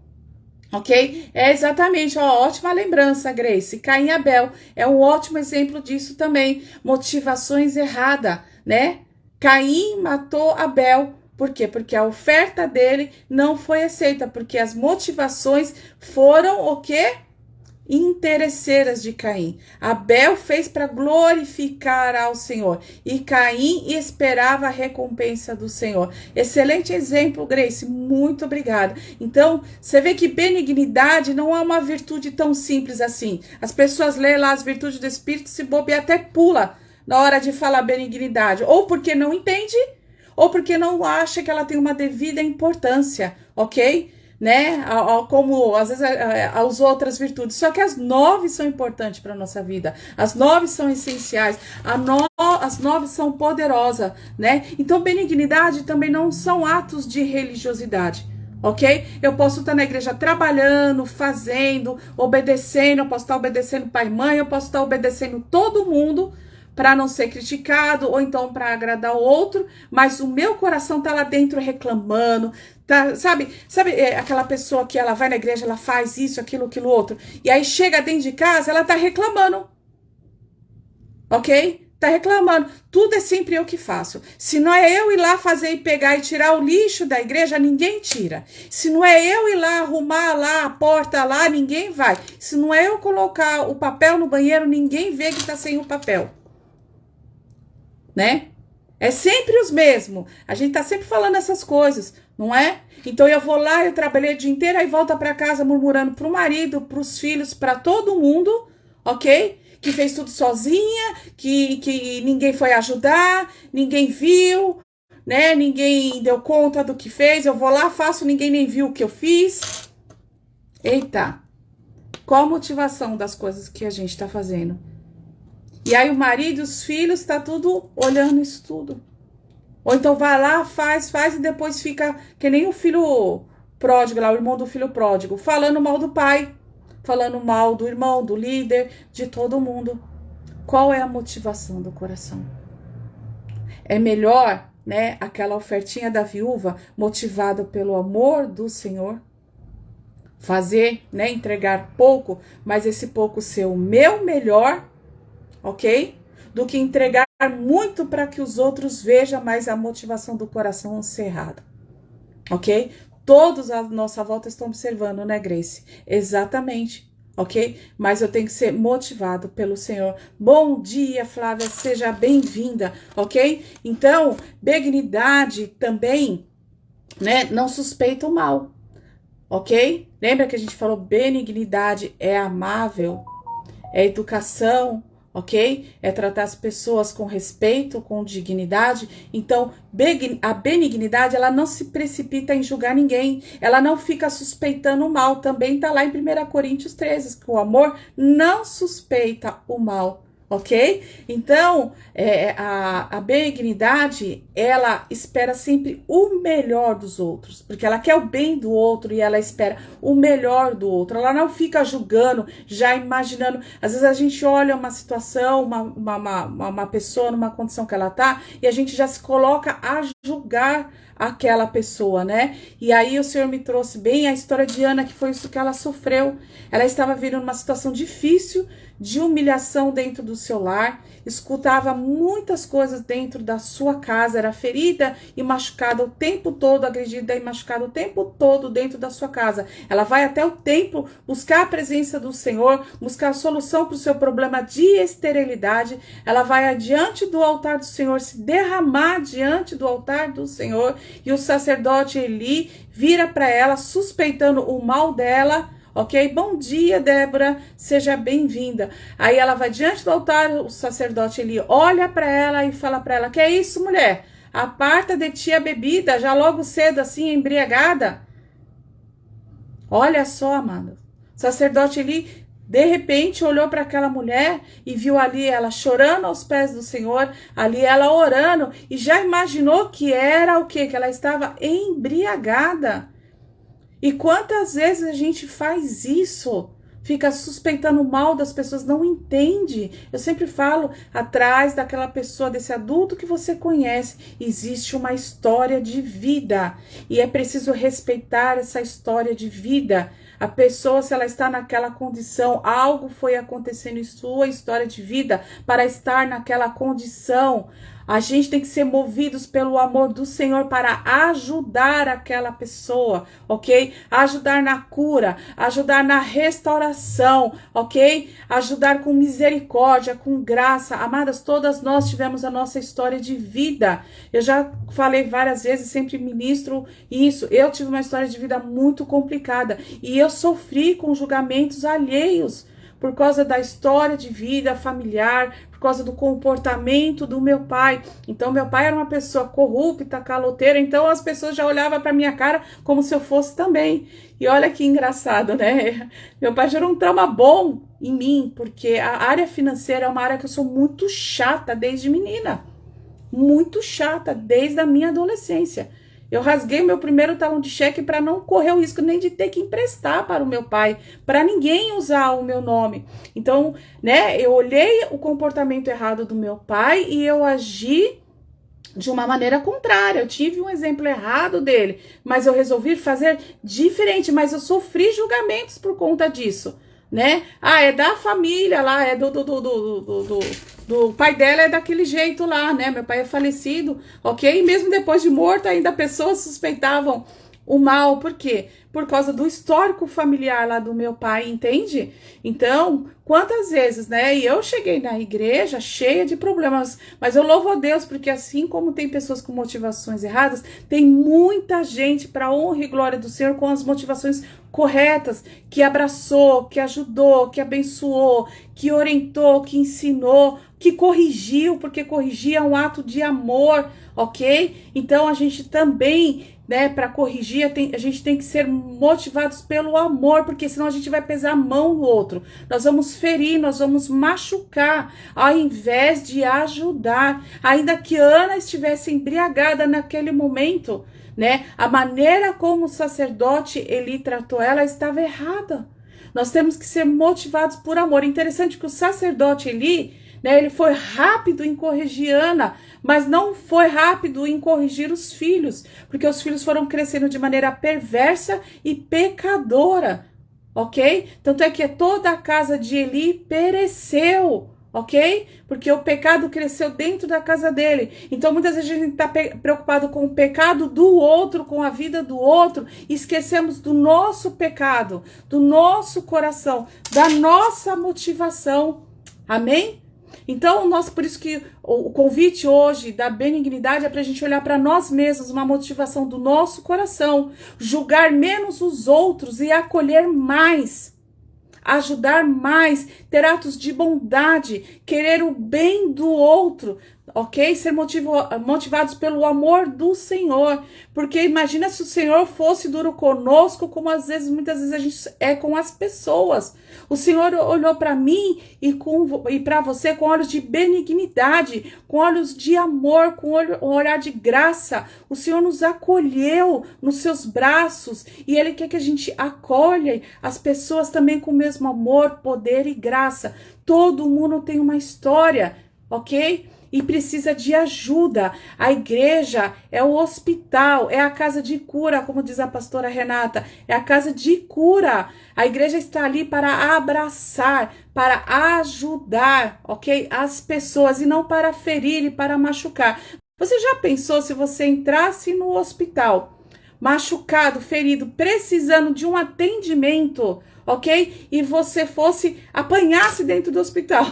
ok? É exatamente, ó, ótima lembrança, Grace. Caim e Abel é um ótimo exemplo disso também. Motivações erradas, né? Caim matou Abel. Por quê? Porque a oferta dele não foi aceita, porque as motivações foram o quê? Interesseiras de Caim. Abel fez para glorificar ao Senhor e Caim esperava a recompensa do Senhor. Excelente exemplo, Grace, muito obrigada. Então, você vê que benignidade não é uma virtude tão simples assim. As pessoas lêem lá as virtudes do Espírito, se bobear até pula na hora de falar benignidade, ou porque não entende, ou porque não acha que ela tem uma devida importância, ok? Né? Como às vezes as outras virtudes. Só que as 9 são importantes para a nossa vida. As 9 são essenciais. As 9 são poderosas, né? Então, benignidade também não são atos de religiosidade. Ok? Eu posso estar na igreja trabalhando, fazendo, obedecendo. Eu posso estar obedecendo pai e mãe. Eu posso estar obedecendo todo mundo para não ser criticado, ou então para agradar o outro, mas o meu coração tá lá dentro reclamando, tá, sabe aquela pessoa que ela vai na igreja, ela faz isso, aquilo outro, e aí chega dentro de casa, ela tá reclamando, ok? Tá reclamando, tudo é sempre eu que faço. Se não é eu ir lá fazer e pegar e tirar o lixo da igreja, ninguém tira. Se não é eu ir lá arrumar lá a porta lá, ninguém vai. Se não é eu colocar o papel no banheiro, ninguém vê que tá sem o papel. Né? É sempre os mesmos. A gente tá sempre falando essas coisas, não é? Então eu vou lá, eu trabalhei o dia inteiro, aí volta para casa murmurando pro marido, pros filhos, para todo mundo, ok? Que fez tudo sozinha, que ninguém foi ajudar, ninguém viu, né? Ninguém deu conta do que fez. Eu vou lá, faço, ninguém nem viu o que eu fiz. Eita! Qual a motivação das coisas que a gente tá fazendo? E aí o marido e os filhos tá tudo olhando isso tudo. Ou então vai lá, faz e depois fica que nem o filho pródigo lá, o irmão do filho pródigo, falando mal do pai, falando mal do irmão, do líder, de todo mundo. Qual é a motivação do coração? É melhor, né, aquela ofertinha da viúva motivada pelo amor do Senhor? Fazer, né, entregar pouco, mas esse pouco ser o meu melhor, ok? Do que entregar muito para que os outros vejam, mas a motivação do coração ser errada, ok? Todos à nossa volta estão observando, né, Grace? Exatamente, ok? Mas eu tenho que ser motivado pelo Senhor. Bom dia, Flávia, seja bem-vinda, ok? Então, benignidade também, né, não suspeita o mal, ok? Lembra que a gente falou benignidade é amável, é educação, ok? É tratar as pessoas com respeito, com dignidade. Então, a benignidade, ela não se precipita em julgar ninguém. Ela não fica suspeitando o mal. Também tá lá em 1 Coríntios 13, que o amor não suspeita o mal, ok? Então, a benignidade, ela espera sempre o melhor dos outros, porque ela quer o bem do outro e ela espera o melhor do outro. Ela não fica julgando, já imaginando. Às vezes a gente olha uma situação, uma pessoa numa condição que ela tá, e a gente já se coloca a julgar aquela pessoa, né? E aí o Senhor me trouxe bem a história de Ana, que foi isso que ela sofreu. Ela estava vivendo uma situação difícil, de humilhação dentro do seu lar, escutava muitas coisas dentro da sua casa, era ferida e machucada o tempo todo, agredida e machucada o tempo todo dentro da sua casa. Ela vai até o templo buscar a presença do Senhor, buscar a solução para o seu problema de esterilidade. Ela vai adiante do altar do Senhor, se derramar diante do altar do Senhor, e o sacerdote Eli vira para ela, suspeitando o mal dela. Ok? Bom dia, Débora, seja bem-vinda. Aí ela vai diante do altar, o sacerdote ele olha para ela e fala para ela: que é isso, mulher? Aparta de ti a bebida, já logo cedo assim, embriagada. Olha só, amada. O sacerdote ele, de repente, olhou para aquela mulher e viu ali ela chorando aos pés do Senhor, ali ela orando, e já imaginou que era o quê? Que ela estava embriagada. E quantas vezes a gente faz isso? Fica suspeitando mal das pessoas, não entende. Eu sempre falo, atrás daquela pessoa, desse adulto que você conhece, existe uma história de vida. E é preciso respeitar essa história de vida. A pessoa, se ela está naquela condição, algo foi acontecendo em sua história de vida para estar naquela condição. A gente tem que ser movidos pelo amor do Senhor para ajudar aquela pessoa, ok? Ajudar na cura, ajudar na restauração, ok? Ajudar com misericórdia, com graça. Amadas, todas nós tivemos a nossa história de vida. Eu já falei várias vezes, sempre ministro isso. Eu tive uma história de vida muito complicada e eu sofri com julgamentos alheios por causa da história de vida familiar, por causa do comportamento do meu pai. Então, meu pai era uma pessoa corrupta, caloteira, então as pessoas já olhavam para minha cara como se eu fosse também. E olha que engraçado, né? Meu pai gerou um trauma bom em mim, porque a área financeira é uma área que eu sou muito chata desde menina. Muito chata, desde a minha adolescência. Eu rasguei meu primeiro talão de cheque para não correr o risco nem de ter que emprestar para o meu pai, para ninguém usar o meu nome. Então, né, eu olhei o comportamento errado do meu pai e eu agi de uma maneira contrária. Eu tive um exemplo errado dele, mas eu resolvi fazer diferente, mas eu sofri julgamentos por conta disso, né? Ah, é da família lá, é do pai dela, é daquele jeito lá, né? Meu pai é falecido, ok? E mesmo depois de morto, ainda pessoas suspeitavam o mal. Por quê? Por causa do histórico familiar lá do meu pai, entende? Então, quantas vezes, né? E eu cheguei na igreja cheia de problemas, mas eu louvo a Deus, porque assim como tem pessoas com motivações erradas, tem muita gente, para honra e glória do Senhor, com as motivações corretas, que abraçou, que ajudou, que abençoou, que orientou, que ensinou, que corrigiu, porque corrigir é um ato de amor, ok? Então a gente também, né, para corrigir, a gente tem que ser motivados pelo amor, porque senão a gente vai pesar a mão no outro. Nós vamos ferir, nós vamos machucar, ao invés de ajudar. Ainda que Ana estivesse embriagada naquele momento, né, a maneira como o sacerdote Eli tratou ela estava errada. Nós temos que ser motivados por amor. Interessante que o sacerdote Eli, né, ele foi rápido em corrigir Ana, mas não foi rápido em corrigir os filhos, porque os filhos foram crescendo de maneira perversa e pecadora, ok? Tanto é que toda a casa de Eli pereceu, ok? Porque o pecado cresceu dentro da casa dele. Então muitas vezes a gente está preocupado com o pecado do outro, com a vida do outro, e esquecemos do nosso pecado, do nosso coração, da nossa motivação, amém? Então, por isso que o convite hoje da benignidade é para a gente olhar para nós mesmos, uma motivação do nosso coração, julgar menos os outros e acolher mais, ajudar mais, ter atos de bondade, querer o bem do outro, ok? Ser motivados pelo amor do Senhor, porque imagina se o Senhor fosse duro conosco, como muitas vezes a gente é com as pessoas. O Senhor olhou para mim e para você com olhos de benignidade, com olhos de amor, com um olhar de graça. O Senhor nos acolheu nos seus braços e Ele quer que a gente acolha as pessoas também com o mesmo amor, poder e graça. Todo mundo tem uma história, ok? e precisa de ajuda. A igreja é o hospital, é a casa de cura, como diz a pastora Renata, é a casa de cura. A igreja está ali para abraçar, para ajudar, ok? As pessoas, e não para ferir e para machucar. Você já pensou se você entrasse no hospital, machucado, ferido, precisando de um atendimento, ok? E você apanhasse dentro do hospital,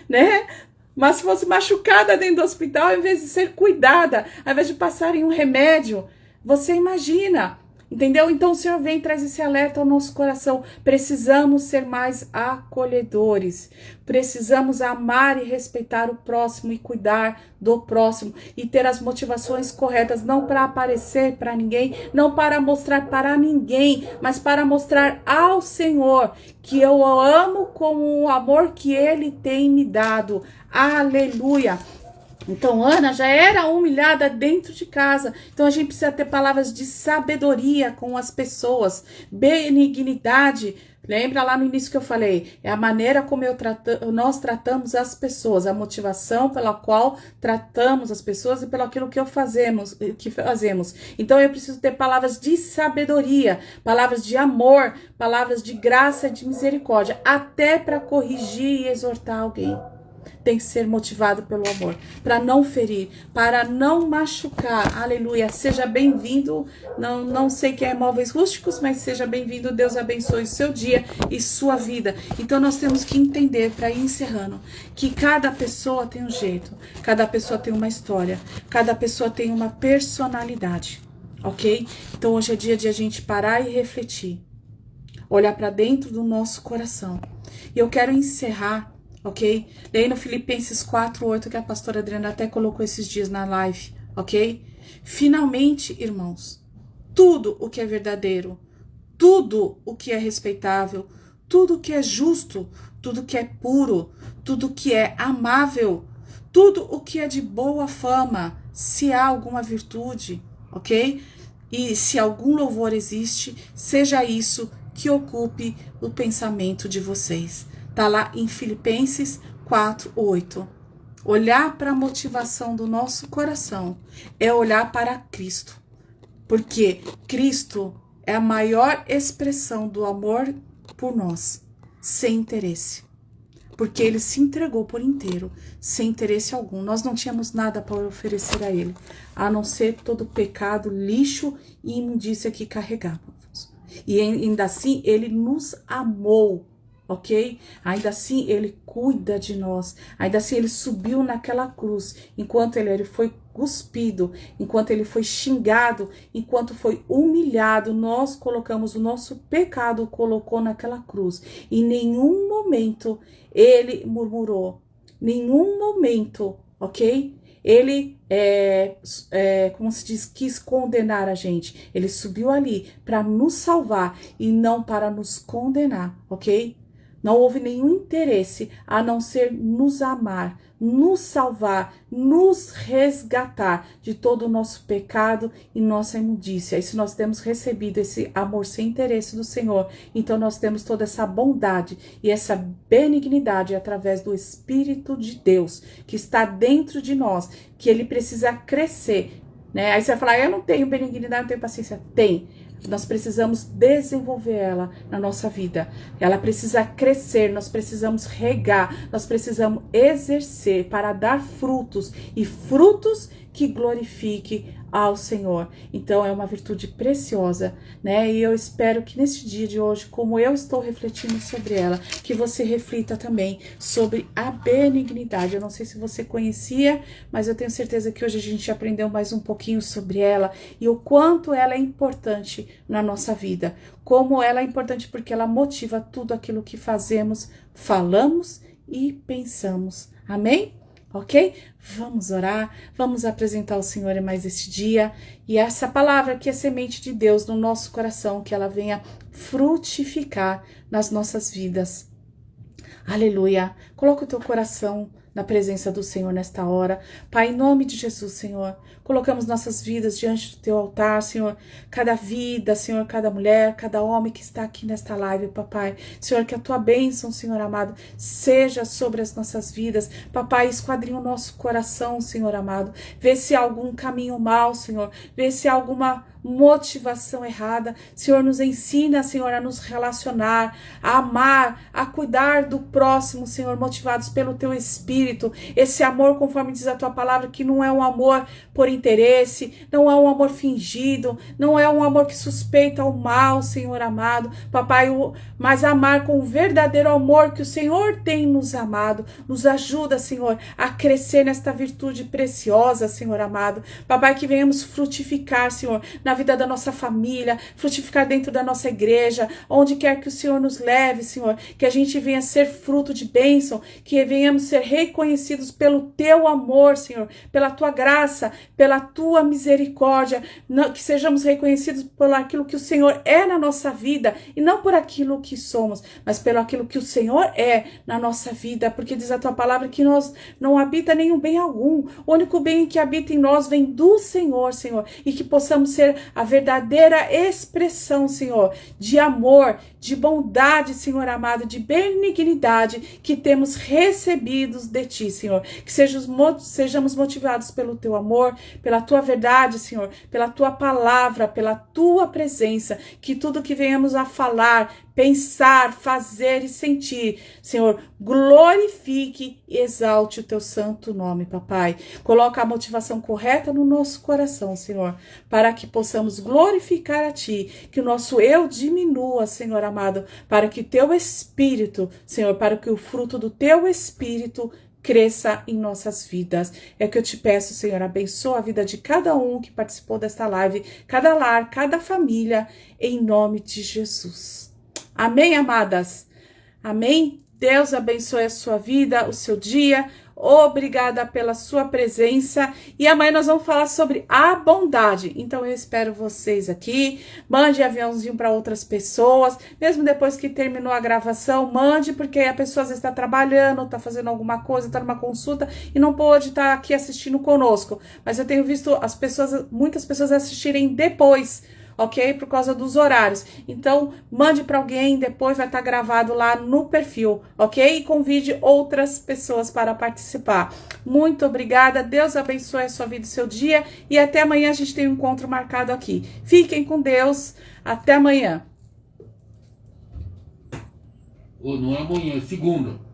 né? Mas fosse machucada dentro do hospital, ao invés de ser cuidada, ao invés de passarem um remédio, você imagina, entendeu? Então o Senhor vem e traz esse alerta ao nosso coração. Precisamos ser mais acolhedores. Precisamos amar e respeitar o próximo e cuidar do próximo e ter as motivações corretas, não para aparecer para ninguém, não para mostrar para ninguém, mas para mostrar ao Senhor que eu o amo com o amor que Ele tem me dado. Aleluia! Então, Ana já era humilhada dentro de casa. Então, a gente precisa ter palavras de sabedoria com as pessoas, benignidade. Lembra lá no início que eu falei? É a maneira como nós tratamos as pessoas, a motivação pela qual tratamos as pessoas e pelo aquilo que fazemos. Então, eu preciso ter palavras de sabedoria, palavras de amor, palavras de graça e de misericórdia, até para corrigir e exortar alguém. Tem que ser motivado pelo amor, para não ferir, para não machucar. Aleluia, seja bem-vindo. Não sei quem é Móveis Rústicos, mas seja bem-vindo. Deus abençoe o seu dia e sua vida. Então nós temos que entender, para ir encerrando, que cada pessoa tem um jeito, cada pessoa tem uma história, cada pessoa tem uma personalidade, ok? Então hoje é dia de a gente parar e refletir, olhar para dentro do nosso coração. E eu quero encerrar, ok? Daí no Filipenses 4:8, que a pastora Adriana até colocou esses dias na live, ok? Finalmente, irmãos, tudo o que é verdadeiro, tudo o que é respeitável, tudo o que é justo, tudo o que é puro, tudo o que é amável, tudo o que é de boa fama, se há alguma virtude, ok? E se algum louvor existe, seja isso que ocupe o pensamento de vocês. Tá lá em Filipenses 4:8. Olhar para a motivação do nosso coração é olhar para Cristo. Porque Cristo é a maior expressão do amor por nós, sem interesse. Porque Ele se entregou por inteiro, sem interesse algum. Nós não tínhamos nada para oferecer a Ele, a não ser todo o pecado, lixo e imundícia que carregávamos. E ainda assim, Ele nos amou. Ok? Ainda assim, Ele cuida de nós. Ainda assim, Ele subiu naquela cruz. Enquanto Ele foi cuspido, enquanto Ele foi xingado, enquanto foi humilhado, nós colocamos o nosso pecado, colocou naquela cruz. Em nenhum momento Ele murmurou. Nenhum momento, ok? Ele, como se diz, quis condenar a gente. Ele subiu ali para nos salvar e não para nos condenar, ok? Não houve nenhum interesse a não ser nos amar, nos salvar, nos resgatar de todo o nosso pecado e nossa imundícia. E se nós temos recebido esse amor sem interesse do Senhor, então nós temos toda essa bondade e essa benignidade através do Espírito de Deus que está dentro de nós, que Ele precisa crescer, né? Aí você vai falar, eu não tenho benignidade, não tenho paciência. Tem. Nós precisamos desenvolver ela na nossa vida. Ela precisa crescer, nós precisamos regar, nós precisamos exercer para dar frutos e frutos que glorifiquem ao Senhor. Então é uma virtude preciosa, né? E eu espero que nesse dia de hoje, como eu estou refletindo sobre ela, que você reflita também sobre a benignidade. Eu não sei se você conhecia, mas eu tenho certeza que hoje a gente aprendeu mais um pouquinho sobre ela e o quanto ela é importante na nossa vida. Como ela é importante porque ela motiva tudo aquilo que fazemos, falamos e pensamos. Amém? Ok? Vamos orar, vamos apresentar ao Senhor mais este dia e essa palavra que é semente de Deus no nosso coração, que ela venha frutificar nas nossas vidas. Aleluia! Coloca o teu coração na presença do Senhor nesta hora. Pai, em nome de Jesus, Senhor, colocamos nossas vidas diante do teu altar, Senhor. Cada vida, Senhor, cada mulher, cada homem que está aqui nesta live, papai. Senhor, que a tua bênção, Senhor amado, seja sobre as nossas vidas. Papai, esquadrinha o nosso coração, Senhor amado. Vê se há algum caminho mau, Senhor. Vê se há alguma motivação errada. Senhor, nos ensina, Senhor, a nos relacionar, a amar, a cuidar do próximo, Senhor, motivados pelo teu Espírito. Esse amor, conforme diz a tua palavra, que não é um amor por interesse, não é um amor fingido, não é um amor que suspeita o mal, Senhor amado. Papai, mas amar com o verdadeiro amor que o Senhor tem nos amado. Nos ajuda, Senhor, a crescer nesta virtude preciosa, Senhor amado. Papai, que venhamos frutificar, Senhor, na vida da nossa família, frutificar dentro da nossa igreja, onde quer que o Senhor nos leve, Senhor, que a gente venha ser fruto de bênção, que venhamos ser reconhecidos pelo teu amor, Senhor, pela tua graça, pela tua misericórdia, que sejamos reconhecidos por aquilo que o Senhor é na nossa vida, e não por aquilo que somos, mas pelo aquilo que o Senhor é na nossa vida, porque diz a tua palavra que nós não habita nenhum bem algum, o único bem que habita em nós vem do Senhor, Senhor, e que possamos ser a verdadeira expressão, Senhor, de amor, de bondade, Senhor amado, de benignidade que temos recebidos de Ti, Senhor. Que sejamos motivados pelo Teu amor, pela Tua verdade, Senhor, pela Tua palavra, pela Tua presença, que tudo que venhamos a falar, pensar, fazer e sentir, Senhor, glorifique e exalte o teu santo nome, papai. Coloca a motivação correta no nosso coração, Senhor, para que possamos glorificar a ti, que o nosso eu diminua, Senhor amado, para que teu espírito, Senhor, para que o fruto do teu espírito cresça em nossas vidas. É que eu te peço, Senhor, abençoa a vida de cada um que participou desta live, cada lar, cada família, em nome de Jesus. Amém, amadas? Amém? Deus abençoe a sua vida, o seu dia. Obrigada pela sua presença. E amanhã nós vamos falar sobre a bondade. Então eu espero vocês aqui. Mande aviãozinho para outras pessoas. Mesmo depois que terminou a gravação, mande, porque a pessoa às vezes está trabalhando, está fazendo alguma coisa, está numa consulta e não pôde estar aqui assistindo conosco. Mas eu tenho visto muitas pessoas assistirem depois, ok? Por causa dos horários. Então, mande para alguém, depois vai estar gravado lá no perfil, ok? E convide outras pessoas para participar. Muito obrigada, Deus abençoe a sua vida e seu dia, e até amanhã a gente tem um encontro marcado aqui. Fiquem com Deus, até amanhã. Ou não é amanhã, é segunda.